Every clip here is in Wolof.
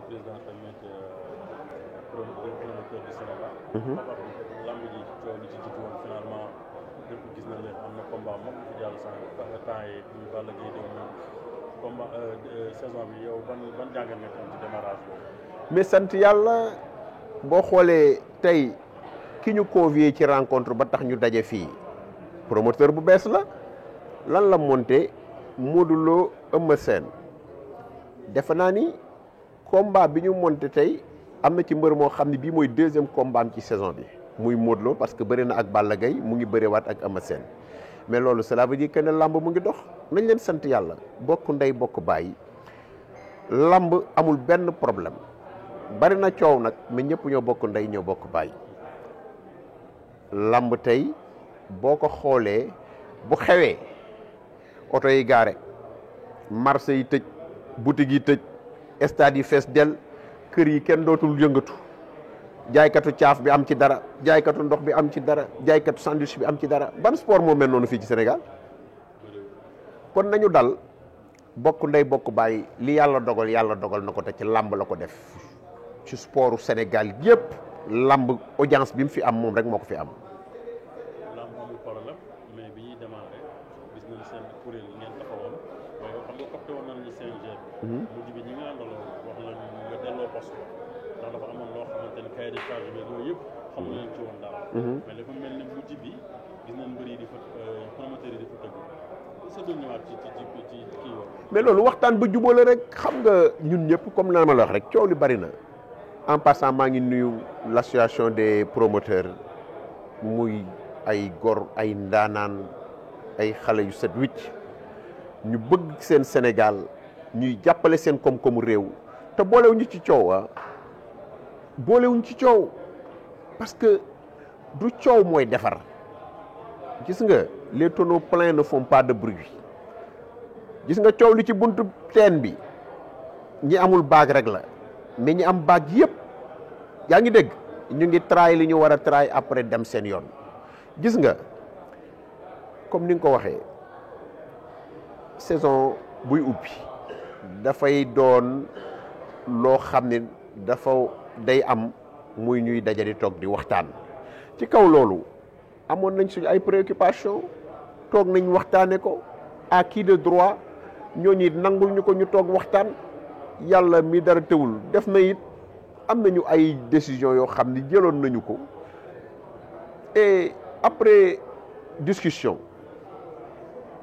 président tamit promoteur du Sénégal. lamb ji coow li ci jiitu woon finalement lépp gis na leen am na combat moom fi jàll temps yi ñu Balla Gaye de moom combat saison bi yow ban jàngat nga am ci démarrage boobu. mais sant yàlla boo xoolee tey ki ñu convié ci rencontre ba tax ñu daje fii promoteur bu bees la lan la monté Modou Lo Eumeu Sène defe naa ni combat bi ñu monté tey am na ci mbër moo xam ne bii mooy deuxième combat am ci saison bi muy Modou Lo parce que bëri na ak Balla Gaye mu ngi bëriwaat ak Eumeu Sène mais loolu cela veut dire que ne lamb mu ngi dox nañ leen sant yàlla bokk ndey bokk bàyyi lamb amul benn problème bari na coow nag mais ñëpp ñoo bokk ndey ñoo bokk bàyyi lamb tey boo ko xoolee bu xewee oto yi gaare marché yi tëj boutique yi tëj stade yi fees del kër yi kenn dootul yëngatu jaaykatu caaf bi am ci dara jaaykatu ndox bi am ci dara jaaykatu sandwich bi am ci dara ban sport moo mel noonu fii ci Sénégal kon nañu dal bokk ndey bokk bàyyi li yàlla dogal na ko te ci lamb la ko def ci sportu Sénégal yëpp lamb audience bi mu fi am moom rek moo ko fi am. lamb amul problème mais bi ñuy démarré gis nañu seen kuréel yi ngeen taxawoon waaye xam nga opté woon nañu CNG bi. mujj bi ñi nga àndaloo wax nañu nga delloo poste ndax dafa amoon loo xamante ni cahier de charge bi yooyu yëpp xamu leen ci woon dara. mais dafa mel ni mujj bi gis nañ mbër yi di fa promoteur yi di fa tëgg sa doon ñëwaat ci kii woon. mais loolu waxtaan ba jubóo la rek xam nga ñun ñëpp comme naa ma la wax rek coow li bari na. en passant maa ngi nuyu l'association des promoteurs muy ay gor ay ndaanaan ay xale yu set wicc ñu bëgg seen Sénégal ñuy jàppale seen koom-koomu réew te boolewuñu ci coow boolewuñu ci coow parce que du coow mooy defar gis nga les tonneaux pleins ne font pas de bruit gis nga coow li ci buntu teen bi ñi amul baag rek la mais ñi am baag yëpp yaa ngi dégg ñu ngi tray li ñu war a tray après dem seen yoon gis nga comme ni nga ko waxee saison buy ubbi dafay doon loo xam ne dafa day am muy ñuy daje di toog di waxtaan ci kaw loolu amoon nañ suñu ay préoccupation toog nañ waxtaane ko à qui de droit ñooñu it nangul ñu ko ñu toog waxtaan yàlla mi dara tëwul def na it am nañu ay décision yoo xam ni jëloon nañu ko et après discussion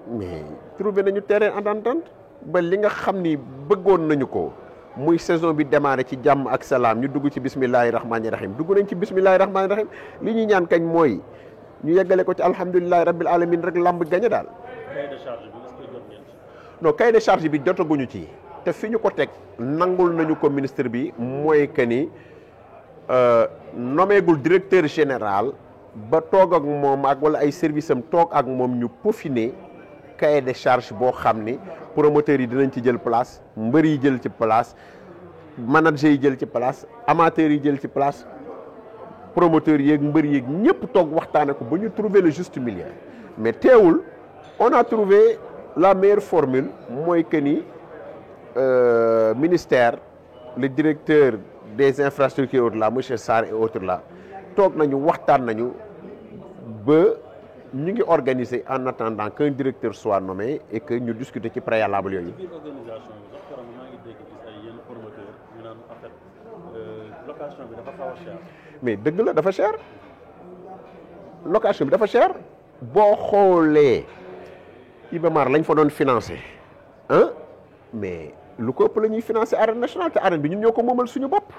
mais trouvé nañu terrain d'entente ba li nga xam ni bëggoon nañu ko muy saison bi démarré ci jàmm ak salaam ñu dugg ci bismillahi rahmaani rahim dugg nañ ci bismillahi rahmaani rahim li ñuy ñaan kañ mooy ñu yeggale ko ci alhamdulillahi rabbil alamin rek lamb gañe daal. cahier de charge bi est-ce que jot ngeen ci. non cahier de charge bi jotaguñu ci. te fi ñu ko teg nangul nañu ko ministre bi mooy que ni nommeegul directeur général ba toog ak moom ak wala ay service am toog ak moom ñu peaufiner cahier de charge boo xam ni promoteurs yi dinañ ci jël place mbër yi jël ci place manager yi jël ci place amateurs yi jël ci place promoteurs yeeg mbër yeeg ñëpp toog waxtaane ko ba ñu trouver le juste milieu mais teewul on a trouvé la meilleure formule mooy que ni ministère le directeur des infrastructures autres là monsieur Sarr et autres là toog nañu waxtaan nañu ba ñu ngi organiser en attendant qu'un directeur soit nommé et que ñu discuter ci préalable yooyu. ci biir organisation bi sax keroog maa ngi dégg gis ay yenn promoteurs ñu naan en fait location bi dafa xaw a cher. mais dëgg la dafa cher location bi dafa cher boo xoolee Iba Mar lañ fa doon financé mais lu ko ëpp la ñuy financé arène nationale te arène bi ñun ñoo ko moomal suñu bopp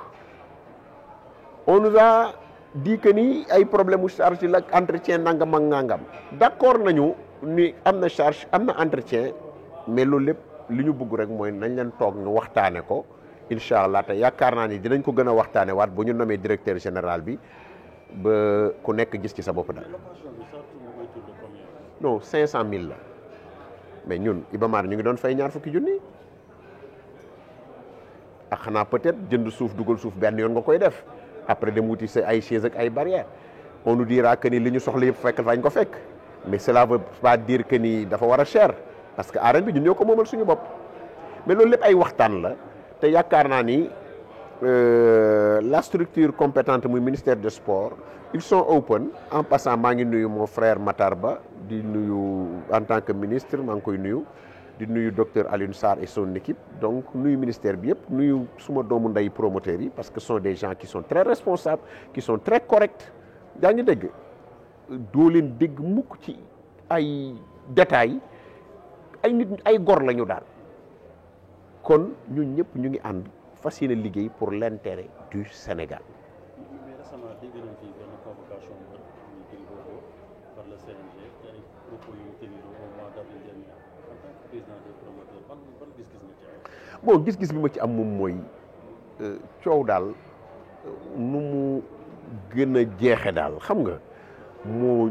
on nous a dit que ni ay problème mu charge la entretien nangam ak nangam d'accord nañu ni am na charge am na entretien mais loolu lépp li ñu bëgg rek mooy nañ leen toog ñu waxtaane ko incha allah te yaakaar naa ni dinañ ko gën a waxtaane waat bu ñu nommé directeur général bi ba ku nekk gis ci sa bopp daal. non 500000 la mais ñun Iba Mar ñu ngi doon fay ñaar fukki junni ak xanaa peut-être jënd suuf dugal suuf benn yoon nga koy def après dem wuti sa ay chaise ak ay barrières on nous dira que ni li ñu soxla yëpp fekk fañ ko fekk mais cela veut pas dire que ni dafa war a cher parce que arène bi ñun ñoo ko moomal suñu bopp mais loolu lépp ay waxtaan la te yaakaar naa ni la structure compétente muy ministère des sports ils sont open. En passant maa ngi nuyu mon frère Matar Ba di nuyu en tant que ministre maa ngi koy nuyu di nuyu docteur Alioune Sarr et son équipe donc nuyu ministère bi yëpp nuyu suma doomu ndey promoteurs yi parce que ce sont des gens qui sont très responsables qui sont très corrects yaa ngi dégg doo leen dégg mukk ci ay détails ay nit ay gor lañu daal kon ñun ñëpp ñu ngi ànd fas yéene liggéey pour l'intérêt du Sénégal. mais récemment dégg nañ fi benn convocation bu Gris Bordeaux par le CNG ay propos yu mu tenir au mois d'avril dernier en tant que président des promoteurs ban gis-gis nga ci am. bon gis-gis bi ma ci am moom mooy coow daal nu mu gën a jeexe daal xam nga moo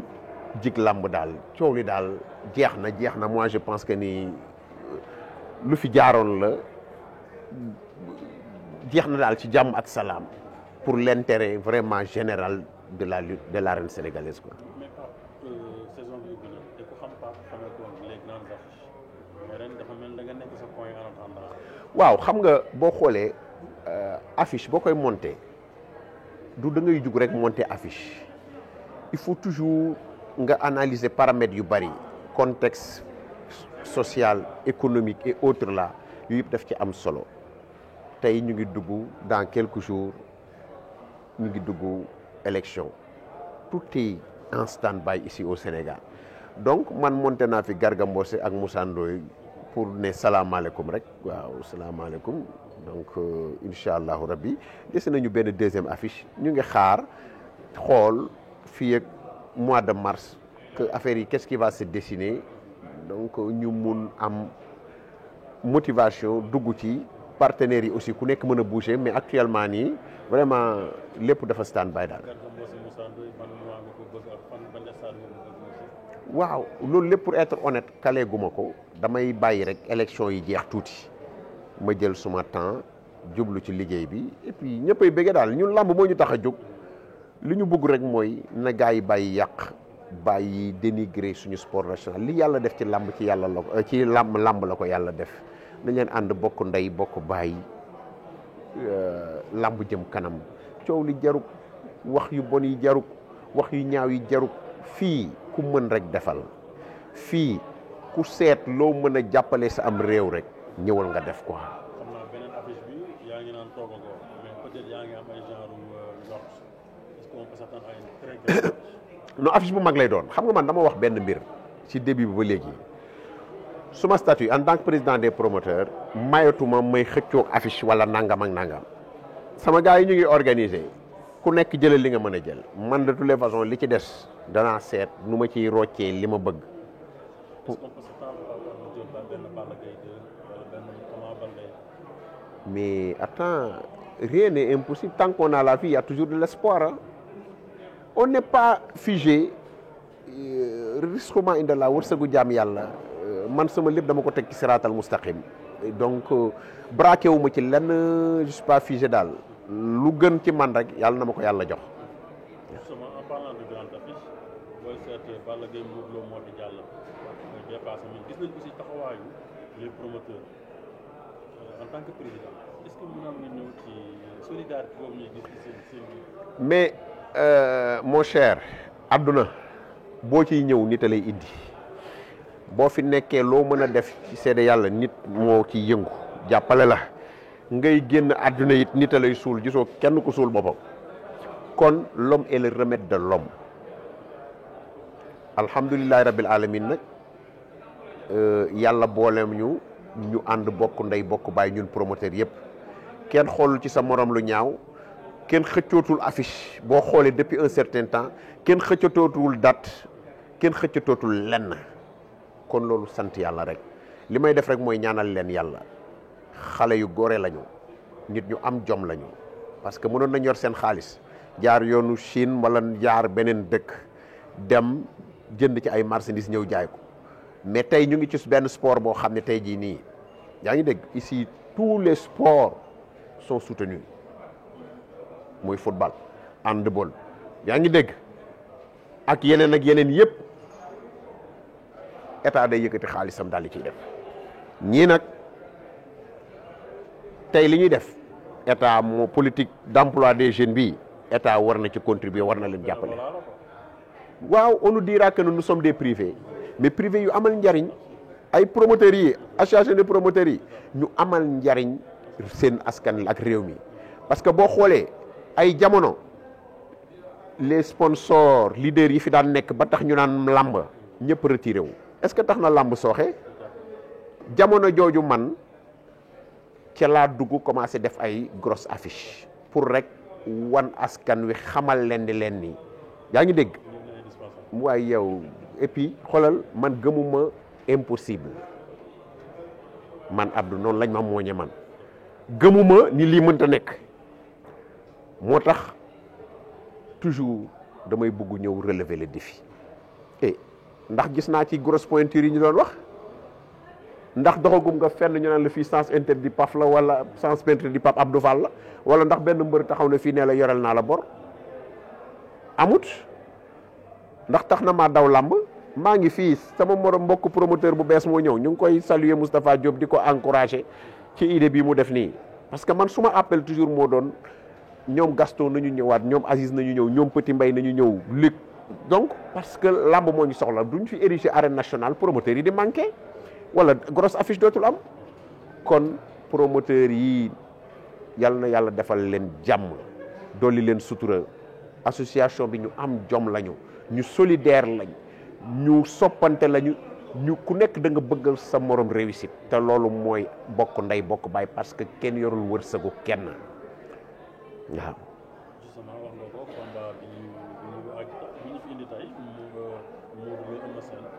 jig làmb daal coow li daal jeex na moi je pense que ni lu fi jaaroon la jeex na daal ci jàmm ak salaam pour l'intérêt vraiment général de la lutte de l'arène sénégalaise quoi. mais saison bi ubbi na te ku xam Pape xamee ko les grandes affiches mais ren dafa mel da nga nekk sa point en attendant. waaw xam nga boo xoolee affiche boo koy monter du da ngay jug rek monter affiche il faut toujours nga analyser paramètres yu bari contexte social économique et autres là yu yëpp daf ci am solo tey ñu ngi dugg dans quelques jours ñu ngi dugg élection tout est en stand-by ici au Sénégal donc man monté naa fi Garga Mbossé ak Moussa Ndoye pour ne salaamaaleykum rek waaw salaamaaleykum donc incha allahu rabbi dese nañu benn deuxième affiche ñu ngi xaar xool fii ak mois de mars que affaire yi qu'est-ce qui va se dessiner donc ñu mun am motivation dugg ci partenaires yi aussi ku nekk mën a bouger mais actuellement nii vraiment lépp dafa stand by daal. waaw loolu lépp pour être honnête kale guma ko damay bàyyi rek élection yi jeex tuuti ma jël suma temps jublu ci liggéey bi et puis ñëppay bëgge daal ñun làmb moo ñu tax a jóg li ñu bëgg rek mooy na gaa yi bàyyi yàq bàyyi dénigrer suñu sport national li yàlla def ci làmb ci yàlla la ci làmb la ko yàlla def nañ leen ànd bokk ndey bokk bàyyi làmb jëm kanam coow li jaruk wax yu bon yi jaruk wax yu ñaaw yi jaruk fii ku mën rek defal fii ku seet loo mën a jàppale sa am réew rek ñëwal nga def quoi. xam naa beneen affiche bi yaa ngi naan toogagoo mais peut-être yaa ngi am ay genre njort est-ce qu'on peut s'attendre à une très grande affiche. non affiche bu mag lay doon xam nga man dama wax benn mbir ci début bi ba léegi suma statut en tant que président des promoteurs mayatuma may xëccoog affiche wala nangam ak nangam sama gars yi ñu ngi organiser ku nekk jëlal li nga mën a jël man de toutes les façons li ci des danaa seet nu ma ciy roccee li ma bëgg. mais attends rien n'est impossible tant qu'on a la vie il y a toujours de l'espoir hein. On n'est pas figé risquement indi la wërsëgu jaam yàlla man sama lépp dama ko teg ci siraatal mustaqim donc braqué wu ma ci lenn je suis pas figé daal lu gën ci man rek yàlla na ma ko yàlla jox. justement en parlant de grande affiche booy seet Balla Gaye Modou Lô moo di jàll mooy dépassé mais gis nañ aussi taxawaayu les promoteurs en tant que président est-ce que mën nga ñëw ci solidarité boobu ñuy gis ci seen mais mon cher àdduna boo ciy ñëw nit a lay indi boo fi nekkee loo mën a def ci seede yàlla nit moo ciy yëngu jàppale la ngay génn àdduna it nit a lay suul gisoo kenn ku suul boppam kon l'homme est le remède de l'homme alhamdulillahi rabbil alamin nag yàlla booleem ñu ànd bokk ndey bokk bàyyi ñun promoteur yëpp kenn xoolul ci sa morom lu ñaaw kenn xëccootul affiche boo xoolee depuis un certain temps kenn xëccatootul date kenn xëccatootul lenn kon loolu sant yàlla rek li may def rek mooy ñaanal leen yàlla xale yu gore lañu nit ñu am jom lañu parce que mënoon nañ yor seen xaalis jaar yoonu Chine wala jaar beneen dëkk dem jënd ci ay marchandises ñëw jaay ko mais tey ñu ngi ci benn sport boo xam ne tey jii nii yaa ngi dégg ici tous les sports sont soutenus muy football handball yaa ngi dégg ak yeneen yëpp état day yëkkati xaalisam daal di ciy def ñii nag tey li ñuy def état moo politique d'emploi des jeunes bi état war na ci contribuer war na leen jàppale. waaw on nous dira que nous sommes des privés mais privés yu amal njariñ ay promoteurs yi association des promoteurs yi ñu amal njariñ seen askan ak réew mi parce que boo xoolee ay jamono les sponsors leaders yi fi daan nekk ba tax ñu naan làmb ñëpp retiré wu est-ce que tax na làmb sooxe jamono jooju man ca laa dugg commencé def ay grosse affiche pour rek wan askan wi xamal leen ni yaa ngi dégg waaye yow et puis xoolal man gëmuma impossible man Abdou noonu lañ ma mooñe man gëmuma ni lii mënta nekk moo tax toujours damay bëgg ñëw relever le défi et ndax gis naa ci grosse pointure yi ñu doon wax ndax doxagum nga fenn ñu naan la fii sens interdit Paf la wala sens interdit Pape Abdou Fall la wala ndax benn mbër taxaw na fii ne la yorel naa la bor amut ndax tax na maa daw làmb maa ngi fii sama morom mbokk promoteur bu bees moo ñëw ñu ngi koy saluer Moustapha Diop di ko encourager ci idée bii mu def nii parce que man suma appel toujours moo doon ñoom Gaston nañu ñëwaat ñoom Aziz nañu ñëw ñoom Petit Mbaye nañu ñëw Luc donc parce que làmb moo ñu soxla duñ fi ériger arène nationale promoteurs yi di manqué wala grosse affiche dootul am kon promoteurs yi yal na yàlla defal leen jàmm dolli leen sutura association bi ñu am jom lañu ñu solidaire lañ ñu soppante lañu ñu ku nekk da nga bëggal sa morom réussite te loolu mooy bokk ndey bokk baay parce que kenn yorul wërsëgu kenn waaw. justement wax nga ko combat bi ñu fi indi tey Modou Lo Eumeu Sène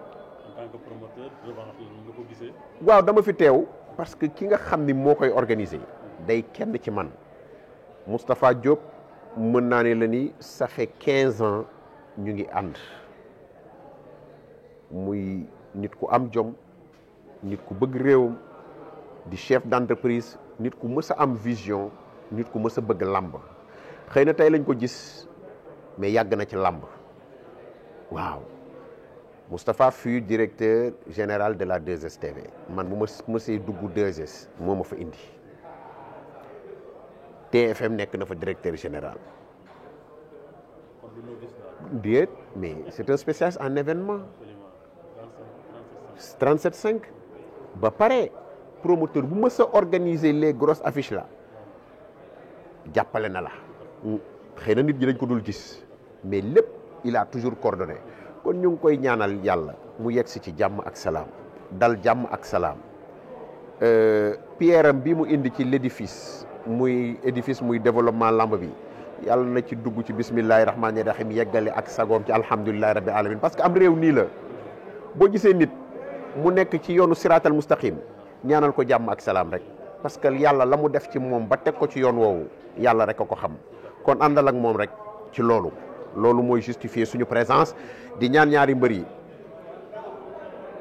en tant que promoteur revanche la nga ko gisee. waaw dama fi teew parce que ki nga xam ni moo koy organiser day kenn ci man Moustapha Diop mën naa ne la ni ça fait 15 ans ñu ngi ànd muy nit ku am jom nit ku bëgg réewam di chef d'entreprise nit ku mës a am vision nit ku mës a bëgg làmb xëy na tey lañ ko gis mais yàgg na ci làmb waaw Moustapha fut directeur général de la 2STV man bu ma mësee dugg 2S moo ma fa indi TFM nekk na fa directeur général déet mais c'est un spécialiste en événement 37.5 ba pare promoteur bu mës a organiser les grosses affiches là jàppale na la xëy na nit ñi dañ ko dul gis mais lépp il a toujours coordonné kon ñu ngi koy ñaanal yàlla mu yegg si ci jàmm ak salaam dal jàmm ak salaam pierre am bi mu indi ci l'édifice muy édifice muy développement lamb bi yàlla na ci dugg ci bismillahi rahmaani rahim yeggale ak sagoom ci alhamdulillahi rabbi alamin parce que am réew nii la boo gisee nit mu nekk ci yoonu siraatal mustaqim ñaanal ko jàmm ak salaam rek parce que yàlla la mu def ci moom ba teg ko ci yoon woowu yàlla rek a ko xam kon àndal ak moom rek ci loolu mooy justifier suñu présence di ñaan ñaari mbër yi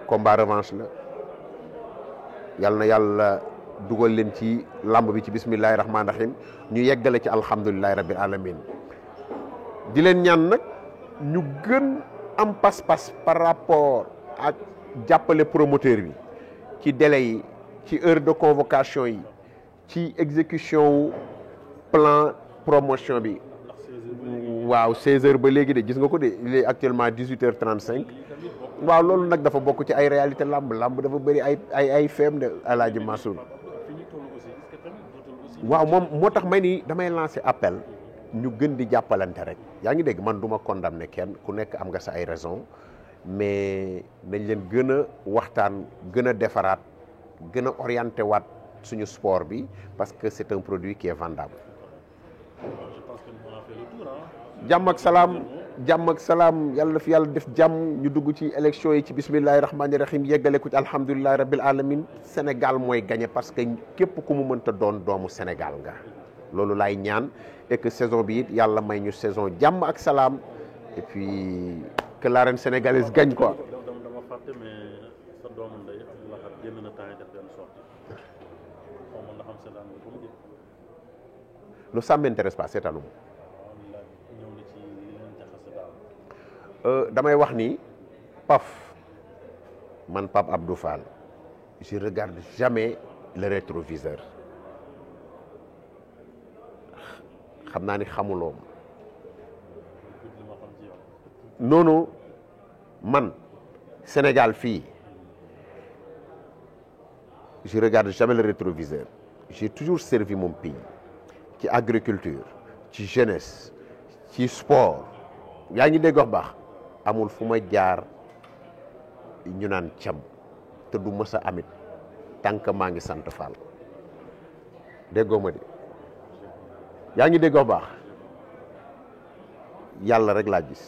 combat revanche la yàlla na yàlla dugal leen ci lamb bi ci bismillahi rahmaani rahim ñu yeggale ci alhamdulillahi rabbil alamin di leen ñaan nag ñu gën am pas-pas par rapport ak jàppale promoteur bi ci délai yi ci heure de convocation yi ci exécution wu plan promotion bi waaw 16h ba léegi de gis nga ko de il est actuellement 18h35 waaw loolu nag dafa bokk ci ay réalité lamb dafa bëri ay feem de Alaaji Mansour waaw moom moo tax may ni damay lancer appel ñu gën di jàppalante rek yaa ngi dégg man du ma condamner kenn ku nekk am nga sa ay raison mais dañ leen gën a waxtaan gën a defaraat gën a orienté waat suñu sport bi parce que c'est un produit qui est vendable. jàmm ak salaam yàlla na fi yàlla def jàmm ñu dugg ci élection yi ci bismillahi rahmaani rahim yeggale ko ci alhamdulillahi rabbil alamin Sénégal mooy gagné parce que képp ku mu mënta doon doomu Sénégal nga loolu laay ñaan et que saison bi it yàlla may ñu saison jàmm ak salaam et puis que l'arène sénégalaise gagne quoi. dama fàtte mais sa doomu ndey Abdoulaye génn na temps yi def benn sortie xaw ma ndax am seetaan nga ko mu jël. lu ça m'intéresse pas seetaanuma. damay wax ni Paf man Pape Abdou Fall je regarde jamais le rétroviseur xam naa ni xamuloo li ma xam ci yow. noonu man Sénégal fii je regarde jamais le rétroviseur j'ai toujours servi mon pays ci agriculture ci jeunesse ci sport yaa ngi dégg wax baax amul fu ma jaar ñu naan cam te du mës a amit tant que maa ngi sant Fall déggoo ma di yaa ngi dégg wax baax yàlla rek laa gis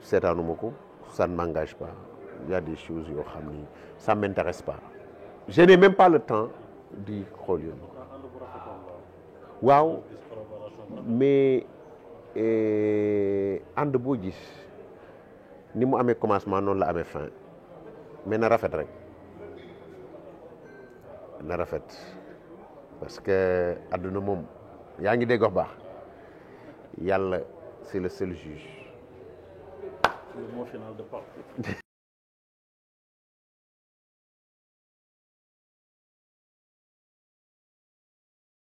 seetaanuma ko ça ne m'engage pas il y a des choses yoo xam ni ça m'intéresse pas je n'ai même pas le temps di xool yoon waaw mais ànd boo gis ni mu amee commencement noonu la amee fin mais na rafet rek na rafet parce que àdduna moom yaa ngi dégg wax baax yàlla c'est le seul juge. Le mot final de Pape.